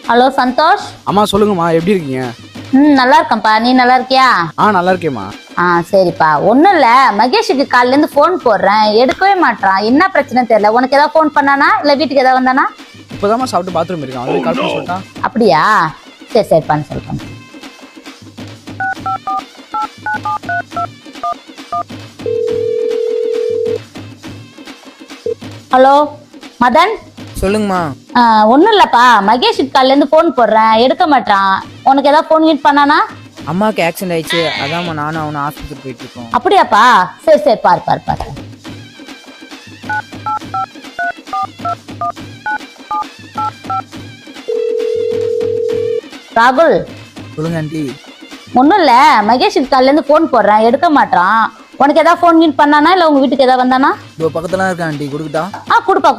Hello Santhosh. அம்மா சொல்லுங்கம்மா, எப்படி இருக்கீங்க? நல்லா இருக்கேன்ப்பா, நீ நல்லா இருக்கியா? நல்லா இருக்கேம்மா. சரிப்பா. ஒன்றும் இல்லை, மகேஷுக்கு காலிலேருந்து ஃபோன் போடுறேன், எடுக்கவே மாட்டான். என்ன பிரச்சனை தெரியல. உனக்கு ஏதாவது ஃபோன் பண்ணானா இல்லை வீட்டுக்கு ஏதாவது வந்தானா? இப்போதாம்மா சாப்பிட்டு பாத்ரூம் இருக்கேன், அவனுக்கு கால் பண்ணி சொல்லிட்டா. அப்படியா? சரிப்பான்னு சொல்கிறேன். ஹலோ மதன். சொல்லுங்கம்மா. ஒன்றும் இல்லைப்பா, மகேஷுக்கு காலிலேருந்து ஃபோன் போடுறேன், எடுக்க மாட்டான். உனக்கு ஏதாவது ஃபோன் கீட் பண்ணானா? அம்மாவுக்கு ஆக்சிடென்ட் ஆயிடுச்சு, அதாம்மா நானும் அவனை ஆஸ்பத்திரி போயிட்டு இருக்கோம். அப்படியாப்பா? சரி பாரு. ராகுல். சொல்லுங்க ஆண்டி. ஒன்றும் இல்லை, மகேஷுக்கு காலிலேருந்து ஃபோன் போடுறேன், எடுக்க மாட்டான். உனக்கு ஏதாவது ஃபோன் கீட் பண்ணானா இல்லை உங்கள் வீட்டுக்கு ஏதாவது வந்தானா? இதோ பக்கத்துல இருக்கேன் ஆண்டி, கொடுக்குட்டா? கொடுப்பா.